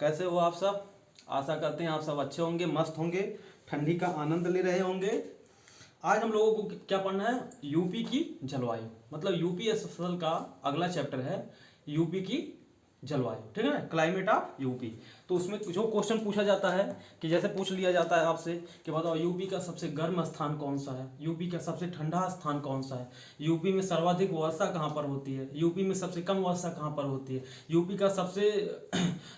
कैसे हो आप सब। आशा करते हैं आप सब अच्छे होंगे, मस्त होंगे, ठंडी का आनंद ले रहे होंगे। आज हम लोगों को क्या पढ़ना है, यूपी की जलवायु। मतलब यूपीएसएसएल का अगला चैप्टर है यूपी की जलवायु, ठीक है ना, क्लाइमेट ऑफ यूपी। तो उसमें जो क्वेश्चन पूछा जाता है कि जैसे पूछ लिया जाता है आपसे कि बताओ यूपी का सबसे गर्म स्थान कौन सा है, यूपी का सबसे ठंडा स्थान कौन सा है, यूपी में सर्वाधिक वर्षा कहाँ पर होती है, यूपी में सबसे कम वर्षा कहाँ पर होती है, यूपी का सबसे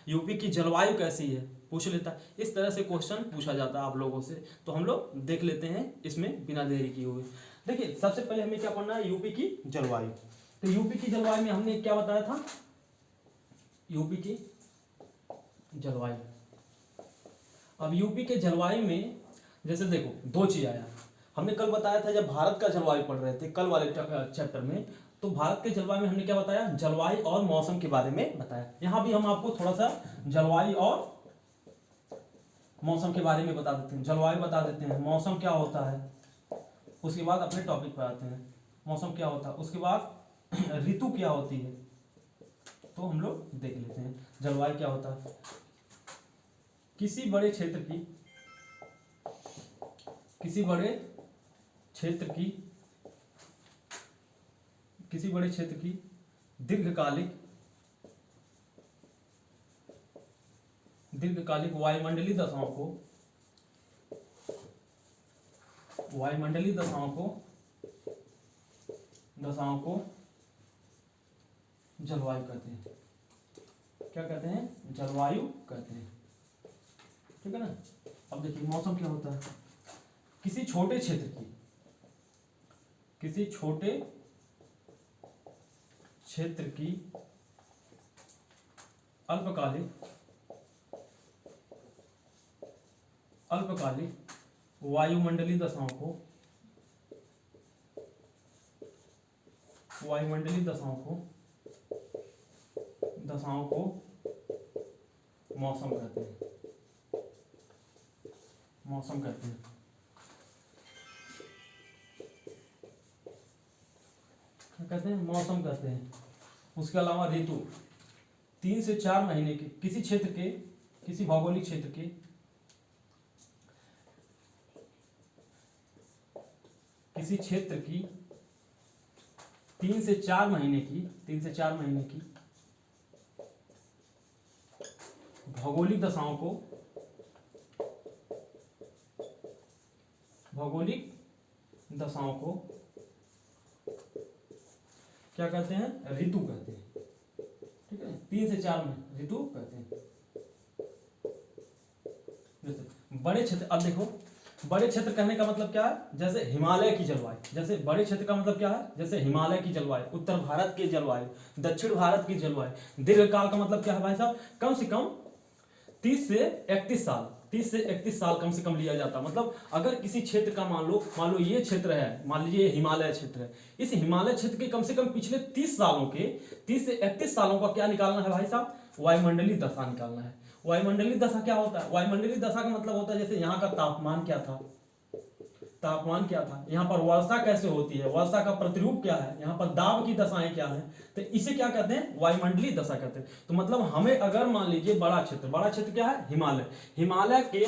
यूपी की जलवायु कैसी है, पूछ लेता है। इस तरह से क्वेश्चन पूछा जाता है आप लोगों से। तो हम लोग देख लेते हैं इसमें बिना देरी किए हुए। देखिए सबसे पहले हमें क्या पढ़ना है, यूपी की जलवायु। तो यूपी की जलवायु में हमने क्या बताया था, यूपी की जलवायु। अब यूपी के जलवायु में जैसे देखो दो चीज आया। हमने कल बताया था जब भारत का जलवायु पढ़ रहे थे कल वाले चैप्टर में, तो भारत के जलवायु में हमने क्या बताया, जलवायु और मौसम के बारे में बताया। यहां भी हम आपको थोड़ा सा जलवायु और मौसम के बारे में बता देते हैं। जलवायु बता देते हैं, मौसम क्या होता है, उसके बाद अपने टॉपिक पर आते हैं। मौसम क्या होता है, उसके बाद ऋतु क्या होती है, तो हम लोग देख लेते हैं। जलवायु क्या होता है, किसी बड़े क्षेत्र की किसी बड़े क्षेत्र की किसी बड़े क्षेत्र की दीर्घकालिक वायुमंडलीय दशाओं को जलवायु कहते हैं। क्या कहते हैं, जलवायु कहते हैं, ठीक है ना। अब देखिए मौसम क्या होता है, किसी छोटे क्षेत्र की अल्पकालिक वायुमंडलीय दशाओं को मौसम कहते हैं। क्या कहते हैं, मौसम कहते हैं। उसके अलावा ऋतु 3 से 4 महीने के किसी भौगोलिक क्षेत्र के किसी क्षेत्र की 3 से 4 महीने की भौगोलिक दशाओं को क्या कहते हैं, ऋतु कहते हैं, ठीक है। 3 से 4 महीने ऋतु कहते हैं। जैसे बड़े क्षेत्र, अब देखो बड़े क्षेत्र कहने का मतलब क्या है, जैसे हिमालय की जलवायु। जैसे बड़े क्षेत्र का मतलब क्या है, जैसे हिमालय की जलवायु, उत्तर भारत की जलवायु, दक्षिण भारत की जलवायु। दीर्घकाल का मतलब क्या है भाई साहब, कम से कम 30 से 31 साल कम से कम लिया जाता। मतलब अगर किसी क्षेत्र का मान लो ये क्षेत्र है, मान लीजिए हिमालय क्षेत्र है, इस हिमालय क्षेत्र के कम से कम पिछले 30 से 31 सालों का क्या निकालना है भाई साहब, वायुमंडलीय दशा निकालना है। वायुमंडलीय दशा क्या होता है, वायुमंडलीय दशा का मतलब होता है जैसे यहाँ का तापमान क्या था, यहाँ पर वर्षा कैसे होती है, वर्षा का प्रतिरूप क्या है, यहाँ पर दाब की दशाएं क्या है, तो इसे क्या कहते हैं, वायुमंडलीय दशा कहते हैं। तो मतलब हमें अगर मान लीजिए बड़ा क्षेत्र क्या है, हिमालय के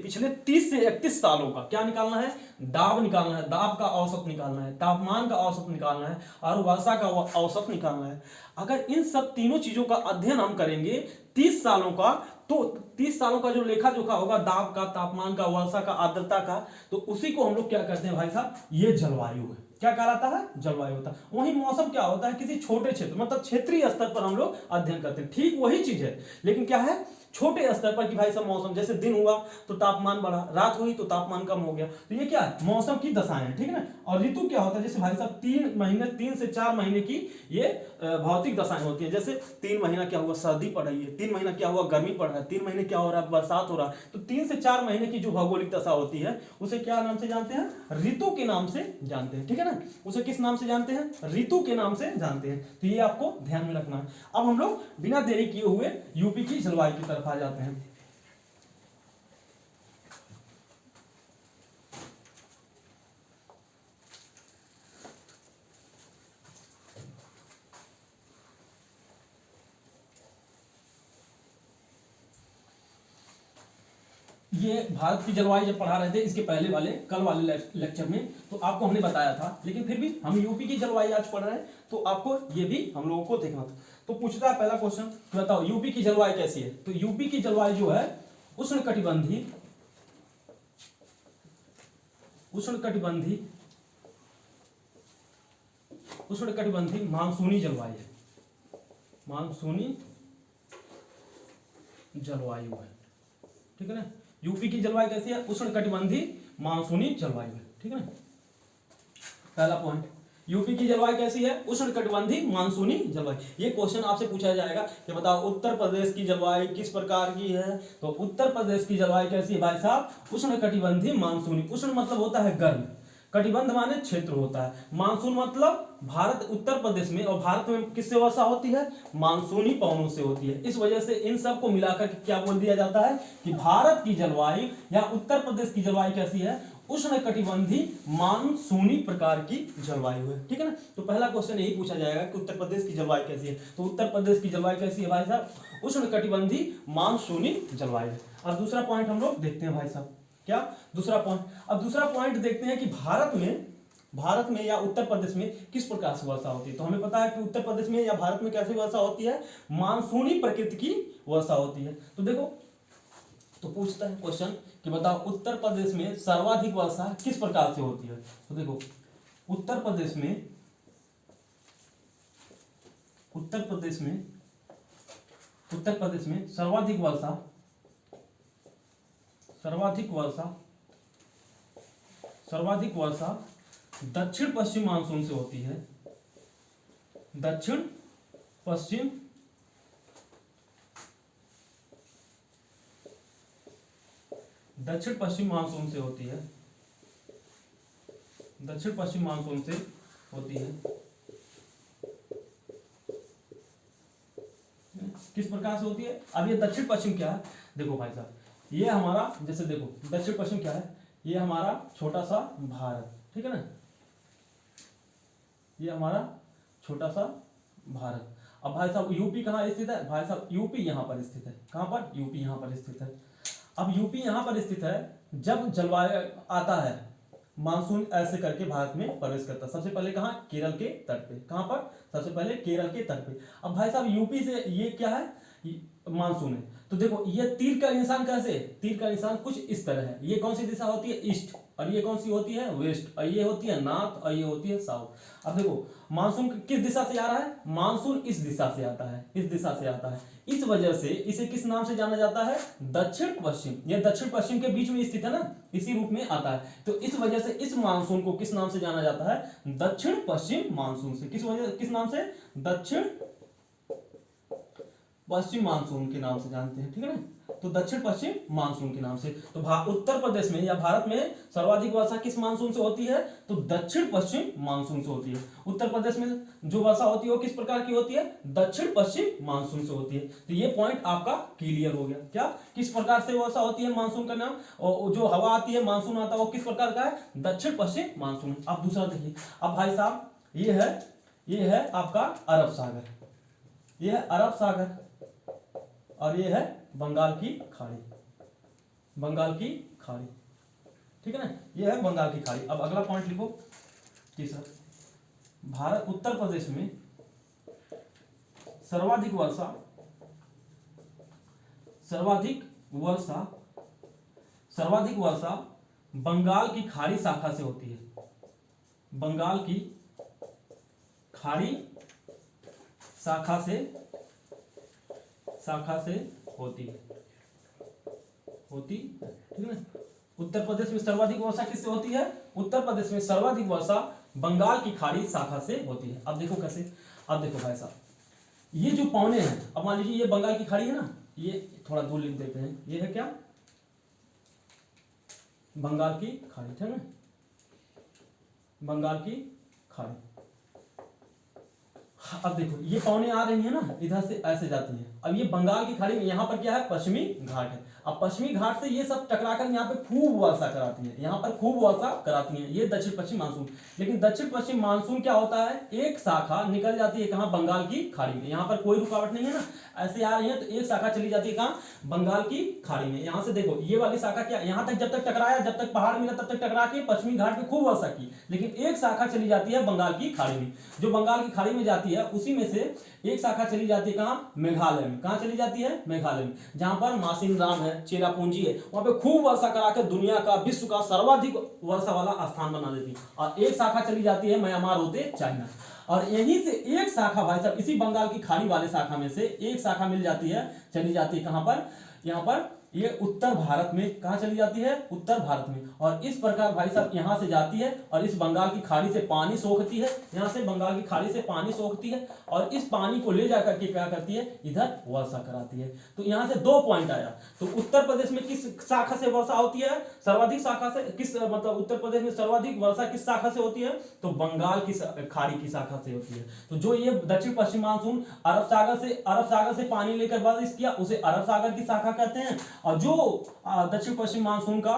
पिछले 30 से 31 सालों का क्या निकालना है, दाब निकालना है, दाब का औसत निकालना है, तापमान का औसत निकालना है और वर्षा का औसत निकालना है। अगर इन सब तीनों चीजों का अध्ययन हम करेंगे 30 सालों का, तो 30 सालों का जो लेखा जोखा होगा दाब का, तापमान का, वर्षा का, आर्द्रता का, तो उसी को हम लोग क्या कहते हैं भाई साहब, ये जलवायु है। क्या कहलाता है, जलवायु होता है। वही मौसम क्या होता है, किसी छोटे क्षेत्र मतलब क्षेत्रीय स्तर पर हम लोग अध्ययन करते हैं। ठीक वही चीज है, लेकिन क्या है, छोटे स्तर पर कि भाई साहब मौसम, जैसे दिन हुआ तो तापमान बढ़ा, रात हुई तो तापमान कम हो गया, तो ये क्या है, मौसम की दशाएं हैं, ठीक है ना। और ऋतु क्या होता है, जैसे भाई साहब 3 से 4 महीने की ये भौतिक दशाएं होती है। जैसे 3 महीना क्या हुआ, सर्दी पड़ रही है, 3 महीना क्या हुआ, गर्मी पड़ रहा है, 3 महीने क्या हो रहा है, बरसात हो रहा है। तो 3 से 4 महीने की जो भौगोलिक दशा होती है उसे क्या नाम से जानते हैं, ऋतु के नाम से जानते हैं, ठीक है ना। उसे किस नाम से जानते हैं, ऋतु के नाम से जानते हैं। तो ये आपको ध्यान में रखना है। अब हम लोग बिना देरी किए हुए यूपी की जलवायु की तरफ आ जाते हैं। ये भारत की जलवायु जब पढ़ा रहे थे इसके पहले वाले कल वाले लेक्चर में, तो आपको हमने बताया था, लेकिन फिर भी हम यूपी की जलवायु आज पढ़ रहे हैं, तो आपको ये भी हम लोगों को देखना था। तो पूछता है पहला क्वेश्चन, बताओ यूपी की जलवायु कैसी है। तो यूपी की जलवायु जो है उष्णकटिबंधीय उष्णकटिबंधीय उष्णकटिबंधीय मानसूनी जलवायु है, मानसूनी जलवायु है, ठीक है ना। यूपी की जलवायु कैसी है, उष्णकटिबंधीय मानसूनी जलवायु है, ठीक है ना। पहला पॉइंट, यूपी की जलवायु कैसी है, उष्णकटिबंधीय मानसूनी जलवायु। ये क्वेश्चन आपसे पूछा जाएगा कि बताओ उत्तर प्रदेश की जलवायु किस प्रकार की है। तो उत्तर प्रदेश की जलवायु कैसी है भाई साहब, उष्णकटिबंधीय मानसूनी। उष्ण मतलब होता है गर्म, कटिबंध माने क्षेत्र होता है, मानसून मतलब भारत उत्तर प्रदेश में और भारत में किससे वर्षा होती है, मानसूनी पवनों से होती है। इस वजह से इन सब को मिलाकर के क्या बोल दिया जाता है कि भारत की जलवायु या उत्तर प्रदेश की जलवायु कैसी है, उष्णकटिबंधीय मानसूनी प्रकार की जलवायु है, ठीक है ना। तो पहला क्वेश्चन यही पूछा जाएगा कि उत्तर प्रदेश की जलवायु कैसी है। तो उत्तर प्रदेश की जलवायु कैसी है भाई साहब, उष्णकटिबंधीय मानसूनी जलवायु है। और दूसरा पॉइंट हम लोग देखते हैं भाई साहब, क्या दूसरा पॉइंट। अब दूसरा पॉइंट देखते हैं कि भारत में या उत्तर प्रदेश में किस प्रकार से वर्षा होती है। तो हमें पता है कि उत्तर प्रदेश में या भारत में कैसी वर्षा होती है, मानसूनी प्रकृति की वर्षा होती है। तो देखो, तो पूछता है क्वेश्चन कि बताओ उत्तर प्रदेश में सर्वाधिक वर्षा किस प्रकार से होती है। तो देखो, उत्तर प्रदेश में सर्वाधिक वर्षा दक्षिण पश्चिम मानसून से होती है, दक्षिण पश्चिम मानसून से होती है, दक्षिण पश्चिम मानसून से होती है। किस प्रकार से होती है, अब ये दक्षिण पश्चिम क्या है, देखो भाई साहब, ये हमारा जैसे देखो दक्षिण पश्चिम क्या है, ये हमारा छोटा सा भारत, ठीक है ना, ये हमारा छोटा सा भारत। अब भाई साहब यूपी कहाँ स्थित है, भाई साहब यूपी यहाँ पर स्थित है, कहाँ पर, यूपी यहाँ पर स्थित है। अब यूपी यहाँ पर स्थित है, जब जलवायु आता है मानसून ऐसे करके भारत में प्रवेश करता है, सबसे पहले कहाँ, केरल के तट पे, कहाँ पर, सबसे पहले केरल के तट पे। अब भाई साहब यूपी से ये क्या है, मानसून है। तो देखो ये तीर का निशान कैसे, तीर का निशान कुछ इस तरह है, ये कौन सी दिशा होती है, ईस्ट, और ये कौन सी होती है, वेस्ट, और ये होती है नॉर्थ, और ये होती है साउथ। अब देखो मानसून किस दिशा से आ रहा है, मानसून इस दिशा से आता है, इस दिशा से आता है। इस वजह से इसे किस नाम से जाना जाता है, दक्षिण पश्चिम। यह दक्षिण पश्चिम के बीच में स्थित है ना, इसी रूप में आता है। तो इस वजह से इस मानसून को किस नाम से जाना जाता है, दक्षिण पश्चिम मानसून से। किस नाम से, दक्षिण पश्चिम मानसून के नाम से जानते हैं, ठीक है ना। तो दक्षिण पश्चिम मानसून के नाम से। तो उत्तर प्रदेश में या भारत में सर्वाधिक वर्षा किस मानसून से होती है, तो दक्षिण पश्चिम मानसून से होती है। उत्तर प्रदेश में जो वर्षा होती है वो किस प्रकार की होती है, दक्षिण पश्चिम मानसून से होती है। तो ये पॉइंट आपका क्लियर हो गया, क्या, किस प्रकार से वर्षा होती है, मानसून का नाम, और जो हवा आती है मानसून आता है वो किस प्रकार का है, दक्षिण पश्चिम मानसून। अब दूसरा देखिए, अब भाई साहब ये है आपका अरब सागर, ये है अरब सागर, और ये है बंगाल की खाड़ी, बंगाल की खाड़ी, ठीक है ना, ये है बंगाल की खाड़ी। अब अगला पॉइंट लिखो तीसरा, भारत उत्तर प्रदेश में सर्वाधिक वर्षा बंगाल की खाड़ी शाखा से होती है, बंगाल की खाड़ी शाखा से होती है, ठीक है ना। उत्तर प्रदेश में सर्वाधिक वर्षा किससे होती है, उत्तर प्रदेश में सर्वाधिक वर्षा बंगाल की खाड़ी शाखा से होती है। अब देखो कैसे, अब देखो भाई साहब, ये जो पौने हैं, अब मान लीजिए ये बंगाल की खाड़ी है ना, ये थोड़ा दूर लिख देते हैं, ये है क्या, बंगाल की खाड़ी, ठीक है ना, बंगाल की खाड़ी। अब देखो ये पौने आ रही है ना, इधर से ऐसे जाती है। अब ये बंगाल की खाड़ी में यहाँ पर क्या है, पश्चिमी घाट है। अब पश्चिमी घाट से ये सब टकराकर यहाँ पे खूब वर्षा कराती है, यहाँ पर खूब वर्षा कराती है ये दक्षिण पश्चिम मानसून। लेकिन दक्षिण पश्चिम मानसून क्या होता है, एक शाखा निकल जाती है कहाँ, बंगाल की खाड़ी में। यहाँ पर कोई रुकावट नहीं है ना, ऐसे आ रही है तो एक शाखा चली जाती है कहाँ, बंगाल की खाड़ी में। यहाँ से देखो ये वाली शाखा क्या, यहाँ तक जब तक टकराया, जब तक पहाड़ मिला तब तक टकरा के पश्चिमी घाट में खूब वर्षा की। लेकिन एक शाखा चली जाती है बंगाल की खाड़ी में, जो बंगाल की खाड़ी में जाती है उसी में से एक शाखा चली जाती है कहाँ, मेघालय में। कहाँ चली जाती है, मेघालय में, जहां पर मासिन राम है, चेरापूंजी है, वहां पे खूब वर्षा कराकर दुनिया का, विश्व का सर्वाधिक वर्षा वाला स्थान बना देती है। और एक शाखा चली जाती है म्यांमार होते चाइना। और यहीं से एक शाखा भाई साहब, इसी बंगाल की खाड़ी वाले शाखा में से एक शाखा मिल जाती है, चली जाती है कहां पर, यहां पर ये उत्तर भारत में। कहां चली जाती है, उत्तर भारत में। और इस प्रकार भाई साहब यहां से जाती है और इस बंगाल की खाड़ी से पानी सोखती है, यहां से बंगाल की खाड़ी से पानी सोखती है और इस पानी को ले जाकर के क्या करती है, इधर वर्षा कराती है। तो यहां से 2 पॉइंट आया। तो उत्तर प्रदेश में किस शाखा से वर्षा होती है, सर्वाधिक शाखा से, किस मतलब उत्तर प्रदेश में सर्वाधिक वर्षा किस शाखा से होती है, तो बंगाल की खाड़ी की शाखा से होती है। तो जो ये दक्षिण पश्चिम मानसून अरब सागर से पानी लेकर बारिश किया, उसे अरब सागर की शाखा कहते हैं। और जो दक्षिण पश्चिम मानसून का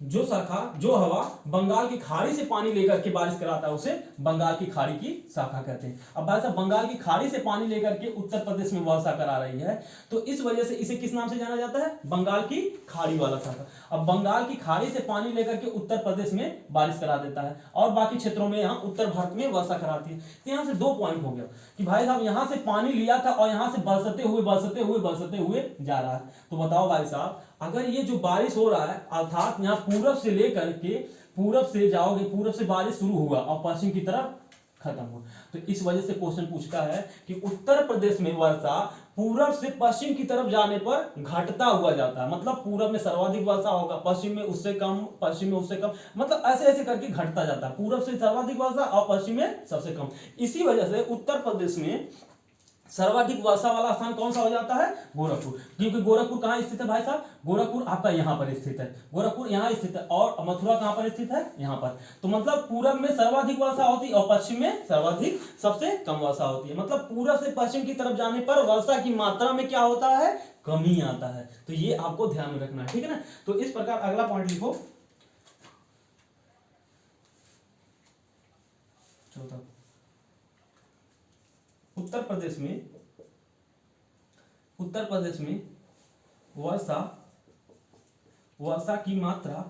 जो हवा बंगाल की खाड़ी से पानी लेकर के बारिश कराता है, उसे बंगाल की खाड़ी की शाखा कहते हैं। अब भाई साहब बंगाल की खाड़ी से पानी लेकर के उत्तर प्रदेश में वर्षा करा रही है, तो इस वजह से इसे किस नाम से जाना जाता है, बंगाल की खाड़ी वाला शाखा। अब बंगाल की खाड़ी से पानी लेकर के उत्तर प्रदेश में बारिश करा देता है और बाकी क्षेत्रों में यहाँ उत्तर भारत में वर्षा कराती है। तो यहाँ से 2 पॉइंट हो गया कि भाई साहब यहाँ से पानी लिया था और यहाँ से बरसते हुए जा रहा है। तो बताओ भाई साहब, अगर ये जो बारिश हो रहा है, अर्थात यहाँ पूरब से लेकर के, पूरब से जाओगे, पूरब से बारिश शुरू हुआ और पश्चिम की तरफ खत्म हुआ, तो इस वजह से क्वेश्चन पूछता है कि उत्तर प्रदेश में वर्षा पूरब से पश्चिम की तरफ जाने पर घटता हुआ जाता है। मतलब पूरब में सर्वाधिक वर्षा होगा, पश्चिम में उससे कम, मतलब ऐसे ऐसे करके घटता जाता है। पूरब से सर्वाधिक वर्षा और पश्चिम में सबसे कम। इसी वजह से उत्तर प्रदेश में सर्वाधिक वर्षा वाला स्थान कौन सा हो जाता है, गोरखपुर। क्योंकि गोरखपुर कहाँ स्थित है भाई साहब, गोरखपुर आपका यहाँ पर स्थित है, गोरखपुर यहाँ स्थित है। और मथुरा कहाँ पर स्थित है, यहाँ पर। तो मतलब पूरब में सर्वाधिक वर्षा होती है और पश्चिम में सर्वाधिक सबसे कम वर्षा होती है। मतलब पूरब से पश्चिम की तरफ जाने पर वर्षा की मात्रा में क्या होता है, कमी आता है। तो ये आपको ध्यान में रखना है, ठीक है ना। तो इस प्रकार अगला पॉइंट लिखो, चौथा, उत्तर प्रदेश में वर्षा की मात्रा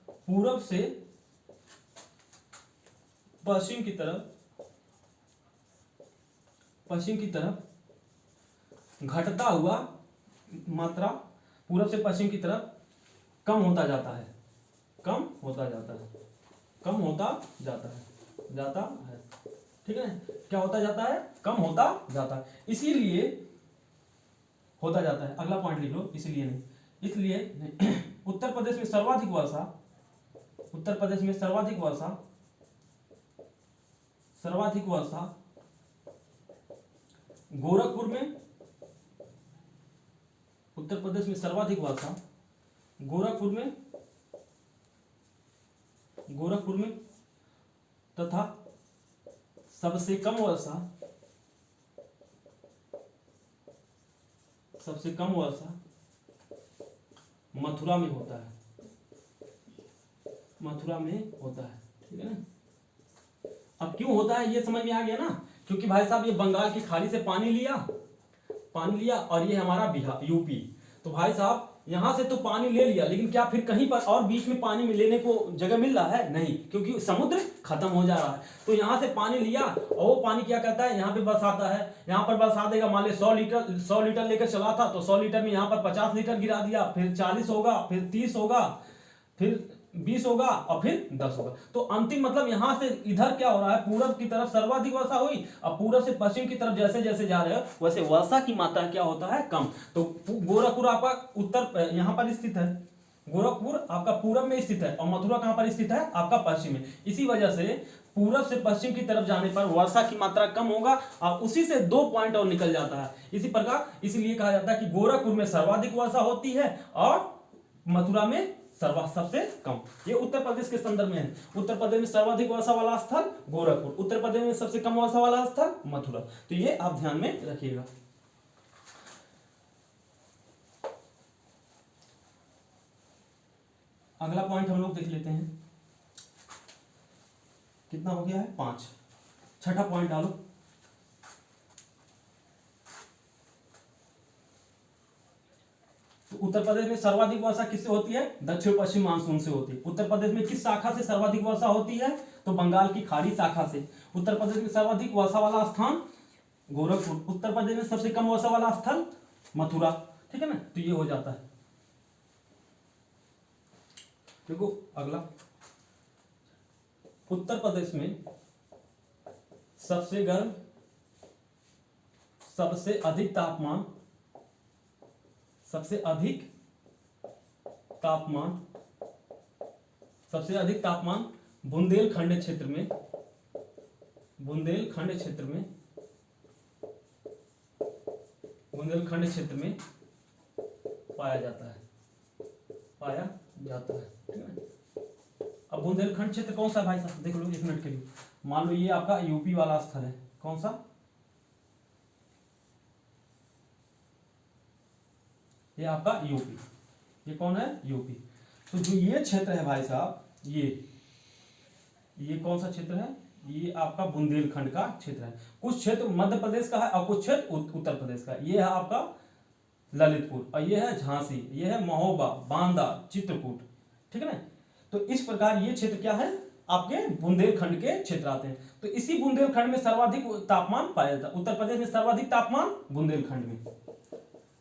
पूरब से पश्चिम की तरफ घटता हुआ, मात्रा पूरब से पश्चिम की तरफ कम होता जाता है, ठीक है। क्या होता जाता है, कम होता जाता है। इसीलिए होता जाता है, अगला पॉइंट लिख लो, इसलिए नहीं, उत्तर प्रदेश में सर्वाधिक वर्षा गोरखपुर में, उत्तर प्रदेश में सर्वाधिक वर्षा गोरखपुर में तथा सबसे कम वर्षा मथुरा में होता है, ठीक है ना। अब क्यों होता है ये समझ में आ गया ना, क्योंकि भाई साहब ये बंगाल की खाड़ी से पानी लिया और ये हमारा बिहार, यूपी। तो भाई साहब यहां से तो पानी ले लिया, लेकिन क्या फिर कहीं पर और बीच में पानी में लेने को जगह मिल रहा है, नहीं, क्योंकि समुद्र खत्म हो जा रहा है। तो यहां से पानी लिया और वो पानी क्या करता है, यहाँ पे बरसाता है, यहाँ पर बरसा देगा। मान ली 100 लीटर लेकर चला था, तो 100 लीटर में यहाँ पर 50 लीटर गिरा दिया, फिर 40 होगा, फिर 30 होगा, फिर 20 होगा और फिर 10 होगा। तो अंतिम मतलब यहां से इधर क्या हो रहा है, पूरब की तरफ सर्वाधिक वर्षा हुई और पूरब से पश्चिम की तरफ जैसे जैसे जा रहे हो वैसे वर्षा की मात्रा क्या होता है, कम। तो गोरखपुर आपका उत्तर यहाँ पर स्थित है, गोरखपुर आपका पूरब में स्थित है और मथुरा कहां पर स्थित है, आपका पश्चिम में। इसी वजह से पूरब से पश्चिम की तरफ जाने पर वर्षा की मात्रा कम होगा और उसी से 2 पॉइंट और निकल जाता है। इसी प्रकार इसलिए कहा जाता है कि गोरखपुर में सर्वाधिक वर्षा होती है और मथुरा में सबसे कम। ये उत्तर प्रदेश के संदर्भ में है। उत्तर प्रदेश में सर्वाधिक वर्षा वाला स्थल गोरखपुर, उत्तर प्रदेश में सबसे कम वर्षा वाला स्थल मथुरा। तो ये आप ध्यान में रखिएगा। अगला पॉइंट हम लोग देख लेते हैं, कितना हो गया है 5। छठा पॉइंट डालो। तो उत्तर प्रदेश में सर्वाधिक वर्षा किससे होती है? दक्षिण पश्चिम मानसून से होती है। उत्तर प्रदेश में किस शाखा से सर्वाधिक वर्षा होती है? तो बंगाल की खाड़ी शाखा से। उत्तर प्रदेश में सर्वाधिक वर्षा वाला स्थान गोरखपुर, उत्तर प्रदेश में सबसे कम वर्षा वाला स्थल मथुरा। ठीक है ना, तो ये हो जाता है। देखो अगला, उत्तर प्रदेश में सबसे गर्म, सबसे अधिक तापमान, सबसे अधिक तापमान, सबसे अधिक तापमान बुंदेलखंड क्षेत्र में, बुंदेलखंड क्षेत्र में, बुंदेलखंड क्षेत्र में पाया जाता है, पाया जाता है। ठीक है। अब बुंदेलखंड क्षेत्र कौन सा है भाई साहब? देख लो 1 मिनट के लिए। मान लो ये आपका यूपी वाला स्थल है। कौन सा? ये आपका यूपी। ये कौन है? यूपी। तो जो ये क्षेत्र है भाई साहब, ये कौन सा क्षेत्र है? ये आपका बुंदेलखंड का क्षेत्र है। कुछ क्षेत्र मध्य प्रदेश का है और कुछ क्षेत्र उत्तर प्रदेश का। ये है आपका ललितपुर और ये है झांसी, ये है महोबा, बांदा, चित्रकूट। ठीक है ना। तो इस प्रकार ये क्षेत्र क्या है? आपके बुंदेलखंड के क्षेत्र आते हैं। तो इसी बुंदेलखंड में सर्वाधिक तापमान पाया जाता है। उत्तर प्रदेश में सर्वाधिक तापमान बुंदेलखंड में,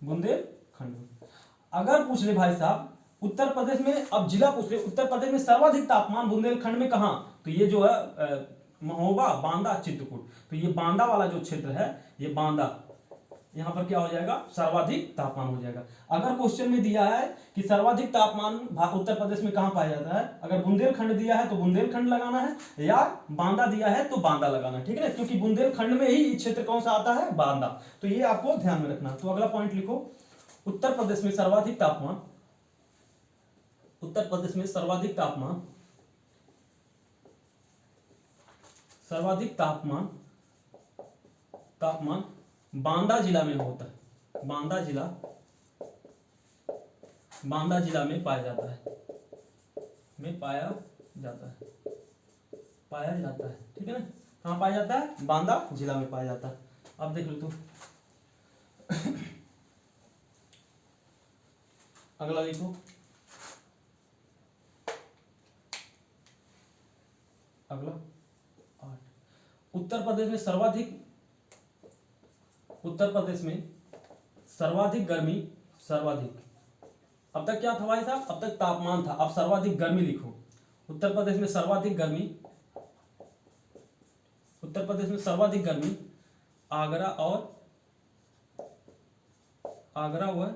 बुंदेलखंड में। अगर पूछ ले भाई साहब उत्तर प्रदेश में, अब जिला पूछ ले, उत्तर प्रदेश में सर्वाधिक तापमान बुंदेलखंड में कहां? तो ये जो है महोबा, बांदा, चित्रकूट। तो ये बांदा वाला जो क्षेत्र है, ये बांदा, यहां पर क्या हो जाएगा? सर्वाधिक तापमान हो जाएगा। अगर क्वेश्चन में दिया है कि सर्वाधिक तापमान उत्तर प्रदेश में कहां पाया जाता है, अगर बुंदेलखंड दिया है तो बुंदेलखंड लगाना है, या बांदा दिया है तो बांदा लगाना है। ठीक है ना, क्योंकि बुंदेलखंड में ही क्षेत्र कौन सा आता है? बांदा। तो ये आपको ध्यान में रखना। तो अगला पॉइंट लिखो, उत्तर प्रदेश में सर्वाधिक तापमान, उत्तर प्रदेश में सर्वाधिक तापमान, सर्वाधिक तापमान, तापमान बांदा जिला में होता है। बांदा जिला, बांदा जिला में पाया जाता है, में पाया जाता है, पाया जाता है। ठीक है ना, कहां पाया जाता है? बांदा जिला में पाया जाता है। अब देख लो तो अगला लिखो, अगला 8। उत्तर प्रदेश में सर्वाधिक, उत्तर प्रदेश में सर्वाधिक गर्मी, सर्वाधिक, अब तक क्या था भाई साहब? अब तक तापमान था, अब सर्वाधिक गर्मी लिखो। उत्तर प्रदेश में सर्वाधिक गर्मी, उत्तर प्रदेश में सर्वाधिक गर्मी आगरा और, आगरा व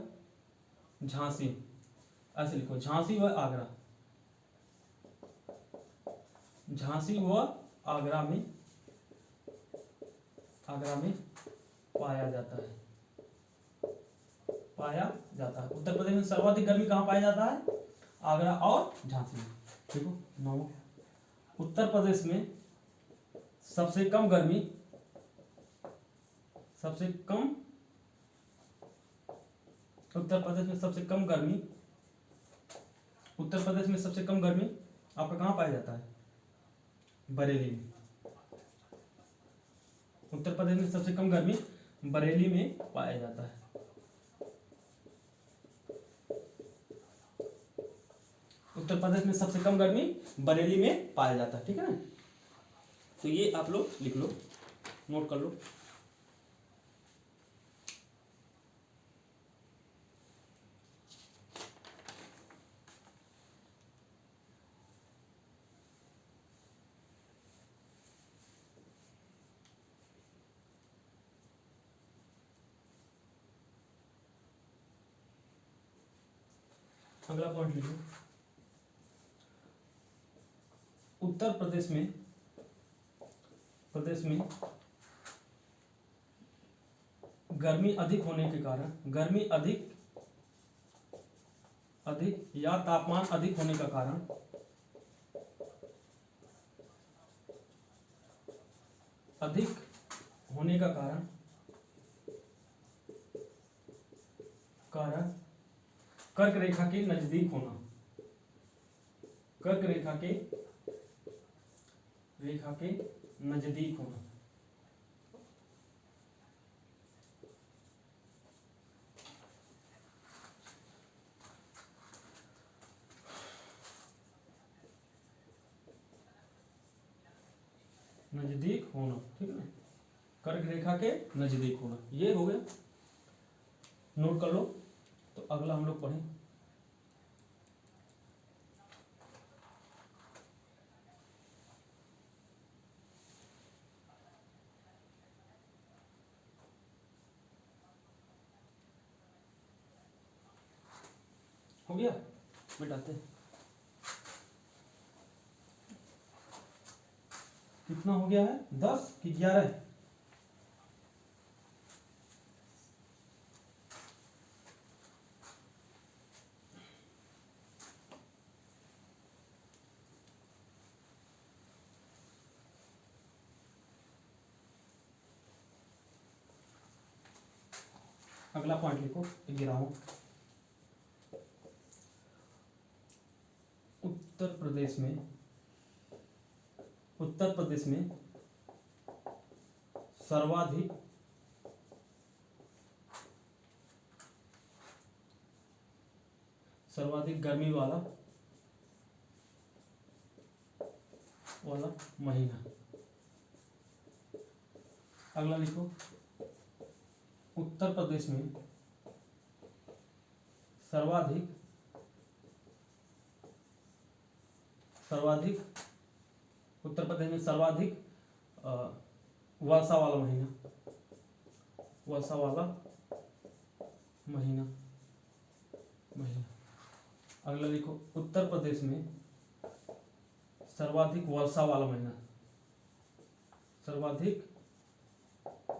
झांसी, ऐसे लिखो, झांसी व आगरा, झांसी व आगरा में, आगरा में पाया जाता है, पाया जाता है। उत्तर प्रदेश में सर्वाधिक गर्मी कहां पाया जाता है? आगरा और झांसी में। देखो 9, उत्तर प्रदेश में सबसे कम गर्मी, सबसे कम, उत्तर प्रदेश में सबसे कम गर्मी, उत्तर प्रदेश में सबसे कम गर्मी आपका कहां पाया जाता है? बरेली में। उत्तर प्रदेश में सबसे कम गर्मी बरेली में पाया जाता है। उत्तर प्रदेश में सबसे कम गर्मी बरेली में पाया जाता है। ठीक है ना, तो ये आप लोग लिख लो, नोट कर लो। अगला पॉइंट लिखो, उत्तर प्रदेश में, प्रदेश में गर्मी अधिक होने के कारण, गर्मी अधिक, अधिक या तापमान अधिक होने का कारण, अधिक होने का कारण कारण कर्क रेखा के नजदीक होना, कर्क रेखा के नजदीक होना। नजदीक होना, ठीक है ना, कर्क रेखा के नजदीक होना, ये हो गया, नोट कर लो। तो अगला हम लोग पढ़ें, हो गया, मिटाते हैं। कितना हो गया है, 10 कि 11? अगला पॉइंट लिखो, 11वां। उत्तर प्रदेश में सर्वाधिक गर्मी वाला महीना। अगला लिखो, उत्तर प्रदेश में सर्वाधिक उत्तर प्रदेश में सर्वाधिक वर्षा वाला महीना। अगला लिखो, उत्तर प्रदेश में सर्वाधिक वर्षा वाला महीना, सर्वाधिक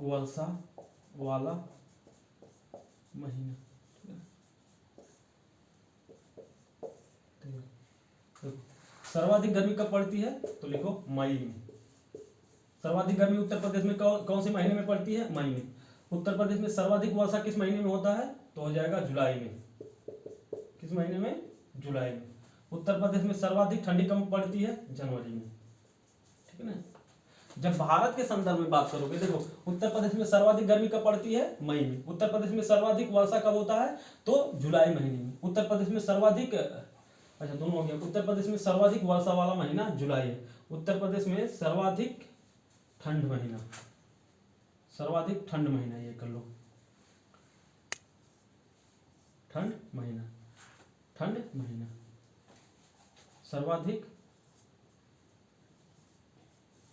वर्षा वाला महीना। सर्वाधिक गर्मी कब पड़ती है, तो लिखो मई में। सर्वाधिक गर्मी उत्तर प्रदेश में कौन से महीने में पड़ती है, मई में। उत्तर प्रदेश में सर्वाधिक वर्षा किस महीने में होता है, तो हो जाएगा जुलाई में। किस महीने में, जुलाई में। उत्तर प्रदेश में सर्वाधिक ठंडी कब पड़ती है, जनवरी में, ठीक है ना। जब भारत के संदर्भ में बात करोगे, देखो उत्तर प्रदेश में सर्वाधिक गर्मी कब पड़ती है, मई में। उत्तर प्रदेश में सर्वाधिक वर्षा कब होता है, तो जुलाई महीने में। उत्तर प्रदेश में सर्वाधिक, अच्छा दोनों हो गया। उत्तर प्रदेश में सर्वाधिक वर्षा वाला महीना जुलाई है। उत्तर प्रदेश में सर्वाधिक ठंड महीना, सर्वाधिक ठंड महीना, ये कर लो, ठंड महीना, सर्वाधिक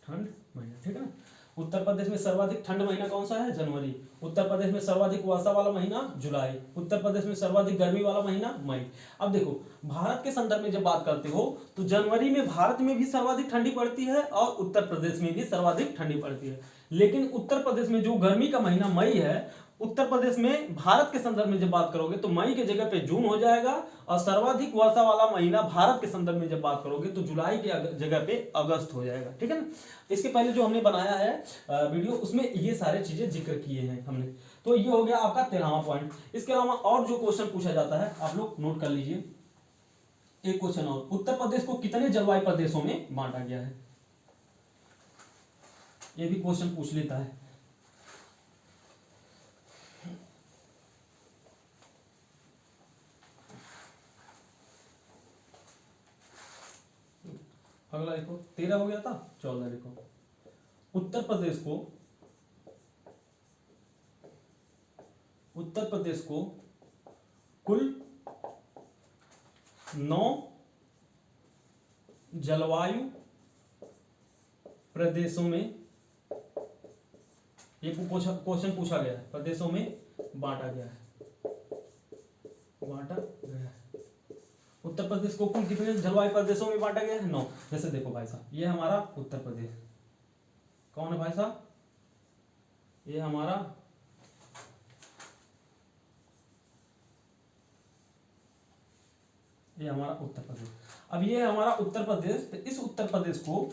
ठंड महीना, ठीक है ना। उत्तर प्रदेश में सर्वाधिक ठंड महीना कौन सा है, जनवरी। उत्तर प्रदेश में सर्वाधिक वर्षा वाला महीना जुलाई। उत्तर प्रदेश में सर्वाधिक गर्मी वाला महीना मई। अब देखो भारत के संदर्भ में जब बात करते हो तो जनवरी में भारत में भी सर्वाधिक ठंडी पड़ती है और उत्तर प्रदेश में भी सर्वाधिक ठंडी पड़ती है। लेकिन उत्तर प्रदेश में जो गर्मी का महीना मई है, उत्तर प्रदेश में भारत के संदर्भ में जब बात करोगे तो मई के जगह पे जून हो जाएगा, और सर्वाधिक वर्षा वाला महीना भारत के संदर्भ में जब बात करोगे तो जुलाई के जगह पे अगस्त हो जाएगा, ठीक है ना। इसके पहले जो हमने बनाया है वीडियो, उसमें ये सारे चीजें जिक्र किए हैं हमने। तो ये हो गया आपका 13वां पॉइंट। इसके अलावा और जो क्वेश्चन पूछा जाता है आप लोग नोट कर लीजिए। एक क्वेश्चन और, उत्तर प्रदेश को कितने जलवायु प्रदेशों में बांटा गया है, ये भी क्वेश्चन पूछ लेता है। अगला देखो, 13 हो गया था, 14 देखो, उत्तर प्रदेश को कुल 9 जलवायु प्रदेशों में, ये क्वेश्चन पूछा गया है, प्रदेशों में बांटा गया है। उत्तर प्रदेश को कुल कितने जलवायु प्रदेशों में बांटा गया है, 9। जैसे देखो भाई साहब, ये हमारा उत्तर प्रदेश, कौन है भाई साहब, ये हमारा ये हमारा उत्तर प्रदेश। अब ये है हमारा उत्तर प्रदेश। तो इस उत्तर प्रदेश को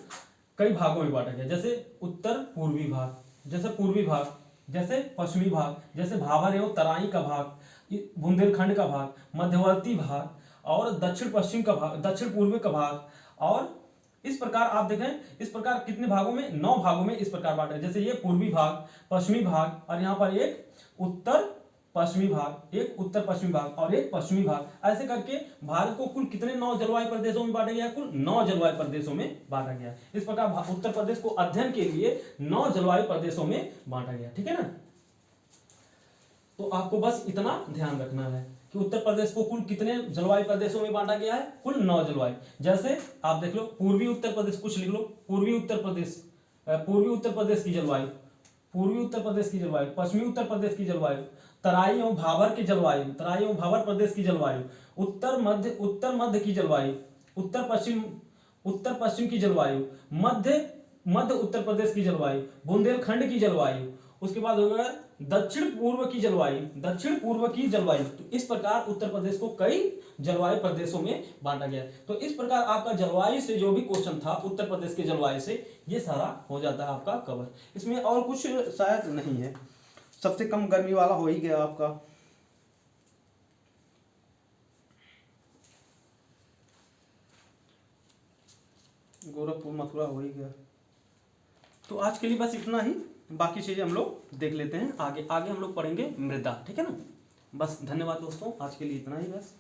कई भागों में बांटा गया, जैसे उत्तर पूर्वी भाग, जैसे पूर्वी भाग, जैसे पश्चिमी भाग, जैसे भाबर एवं तराई का भाग, बुंदेलखंड का भाग, मध्यवर्ती भाग, और दक्षिण पश्चिम का भाग, दक्षिण पूर्वी का भाग। और इस प्रकार आप देखें, इस प्रकार कितने भागों में, 9 भागों में इस प्रकार बांटा है। जैसे ये पूर्वी भाग, पश्चिमी भाग, और यहाँ पर एक उत्तर पश्चिमी भाग, एक उत्तर पश्चिमी भाग और एक पश्चिमी भाग। ऐसे करके भारत को कुल कितने 9 जलवायु प्रदेशों में बांटा गया? कुल 9 जलवायु प्रदेशों में बांटा गया। इस प्रकार उत्तर प्रदेश को अध्ययन के लिए 9 जलवायु प्रदेशों में बांटा गया। ठीक है ना। तो आपको बस इतना ध्यान रखना है कि उत्तर प्रदेश को कुल कितने जलवायु प्रदेशों में बांटा गया है? कुल 9 जलवायु। जैसे आप देख लो, पूर्वी उत्तर प्रदेश, कुछ लिख लो, पूर्वी उत्तर प्रदेश, पूर्वी उत्तर प्रदेश की जलवायु, पूर्वी उत्तर प्रदेश की जलवायु, पश्चिमी उत्तर प्रदेश की जलवायु, तराई एवं भाबर की जलवायु, तराई एवं भाबर प्रदेश की जलवायु, उत्तर मध्य की जलवायु, उत्तर पश्चिम की जलवायु, मध्य उत्तर प्रदेश की जलवायु, बुंदेलखंड की जलवायु, उसके बाद हो गया दक्षिण पूर्व की जलवायु, दक्षिण पूर्व की जलवायु। तो इस प्रकार उत्तर प्रदेश को कई जलवायु प्रदेशों में बांटा गया। तो इस प्रकार आपका जलवायु से जो भी क्वेश्चन था उत्तर प्रदेश के जलवायु से, ये सारा हो जाता है आपका कवर। इसमें और कुछ शायद नहीं है। सबसे कम गर्मी वाला हो ही गया आपका। गोरखपुर मथुरा हो ही गया। तो आज के लिए बस इतना ही, बाकी चीजें हम लोग देख लेते हैं आगे। आगे हम लोग पढ़ेंगे मृदा। ठीक है ना। बस धन्यवाद दोस्तों, आज के लिए इतना ही बस।